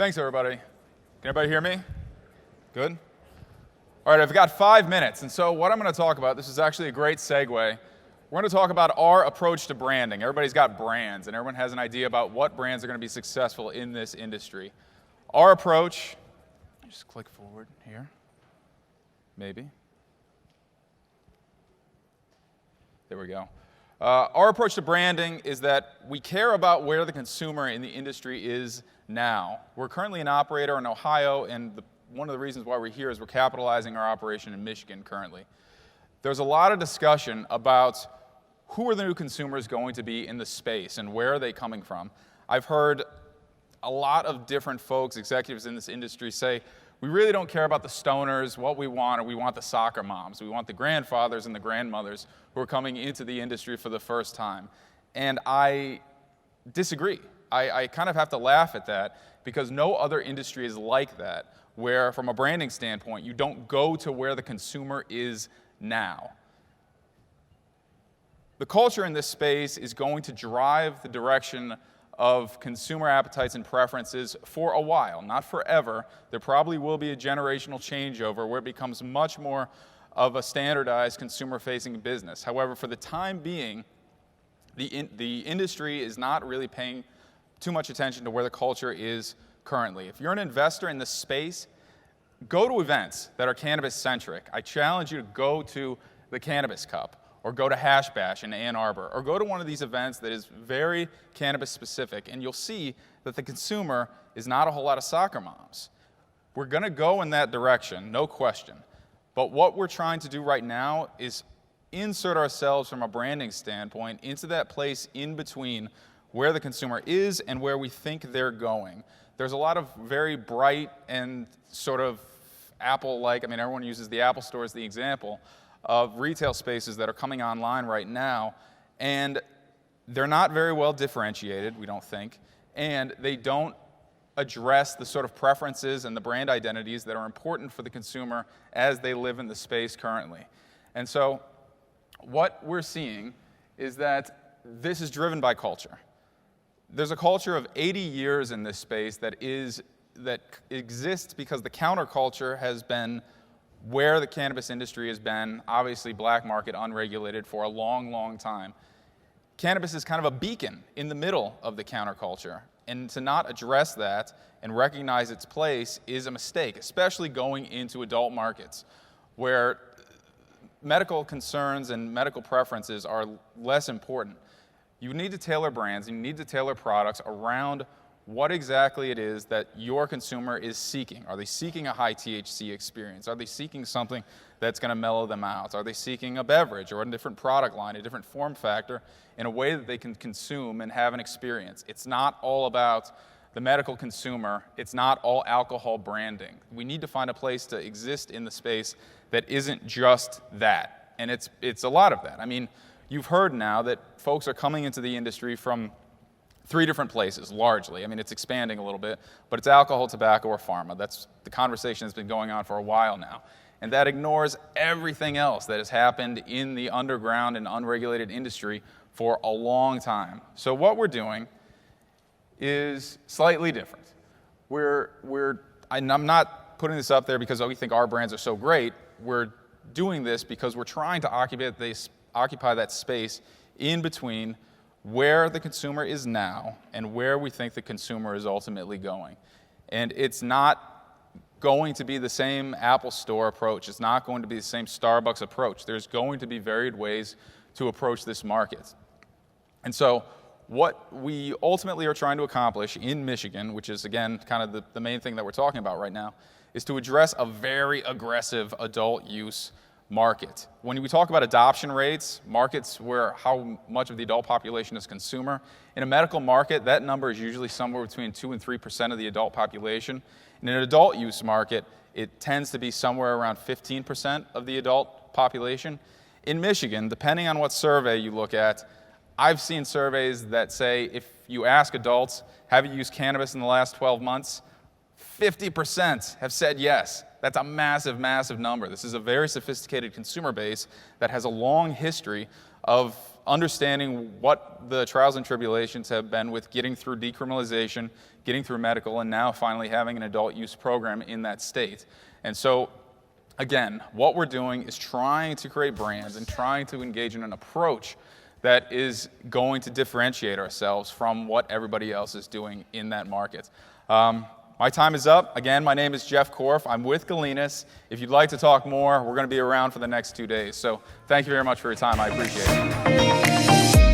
Thanks, everybody. Can everybody hear me? Good? All right, I've got 5 minutes, and so what I'm going to talk about, this is actually a great segue. We're going to talk about our approach to branding. Everybody's got brands, and everyone has an idea about what brands are going to be successful in this industry. Our approach, just click forward here, maybe. There we go. Our approach to branding is that we care about where the consumer in the industry is now. We're currently an operator in Ohio, and one of the reasons why we're here is we're capitalizing our operation in Michigan currently. There's a lot of discussion about who are the new consumers going to be in the space and where are they coming from. I've heard a lot of different folks, executives in this industry, say, we really don't care about the stoners. What we want, or we want the soccer moms. We want the grandfathers and the grandmothers who are coming into the industry for the first time. And I disagree. I kind of have to laugh at that because no other industry is like that, where from a branding standpoint, you don't go to where the consumer is now. The culture in this space is going to drive the direction of consumer appetites and preferences for a while, not forever. There probably will be a generational changeover where it becomes much more of a standardized consumer-facing business. However, for the time being, the industry is not really paying too much attention to where the culture is currently. If you're an investor in this space, go to events that are cannabis-centric. I challenge you to go to the Cannabis Cup, or go to Hash Bash in Ann Arbor, or go to one of these events that is very cannabis-specific, and you'll see that the consumer is not a whole lot of soccer moms. We're going to go in that direction, no question. But what we're trying to do right now is insert ourselves from a branding standpoint into that place in between where the consumer is and where we think they're going. There's a lot of very bright and sort of Apple-like, everyone uses the Apple Store as the example, of retail spaces that are coming online right now, and they're not very well differentiated, we don't think, and they don't address the sort of preferences and the brand identities that are important for the consumer as they live in the space currently. And so what we're seeing is that this is driven by culture. There's a culture of 80 years in this space that exists because the counterculture has been where the cannabis industry has been, obviously black market, unregulated, for a long, long time. Cannabis is kind of a beacon in the middle of the counterculture, and to not address that and recognize its place is a mistake, especially going into adult markets, where medical concerns and medical preferences are less important. You need to tailor brands, you need to tailor products around what exactly it is that your consumer is seeking. Are they seeking a high THC experience? Are they seeking something that's going to mellow them out? Are they seeking a beverage or a different product line, a different form factor, in a way that they can consume and have an experience? It's not all about the medical consumer. It's not all alcohol branding. We need to find a place to exist in the space that isn't just that. And it's a lot of that. You've heard now that folks are coming into the industry from 3 different places, largely. It's expanding a little bit, but it's alcohol, tobacco, or pharma. That's the conversation that's been going on for a while now. And that ignores everything else that has happened in the underground and unregulated industry for a long time. So what we're doing is slightly different. I'm not putting this up there because we think our brands are so great. We're doing this because we're trying to occupy that space in between where the consumer is now and where we think the consumer is ultimately going. And it's not going to be the same Apple Store approach. It's not going to be the same Starbucks approach. There's going to be varied ways to approach this market. And so what we ultimately are trying to accomplish in Michigan, which is, again, kind of the main thing that we're talking about right now, is to address a very aggressive adult use market. When we talk about adoption rates, markets where how much of the adult population is consumer, in a medical market, that number is usually somewhere between 2 and 3% of the adult population. In an adult use market, it tends to be somewhere around 15% of the adult population. In Michigan, depending on what survey you look at, I've seen surveys that say if you ask adults, have you used cannabis in the last 12 months, 50% have said yes. That's a massive, massive number. This is a very sophisticated consumer base that has a long history of understanding what the trials and tribulations have been with getting through decriminalization, getting through medical, and now finally having an adult use program in that state. And so, again, what we're doing is trying to create brands and trying to engage in an approach that is going to differentiate ourselves from what everybody else is doing in that market. My time is up. Again, my name is Geoff Korff. I'm with Galenas. If you'd like to talk more, we're going to be around for the next 2 days. So thank you very much for your time. I appreciate it.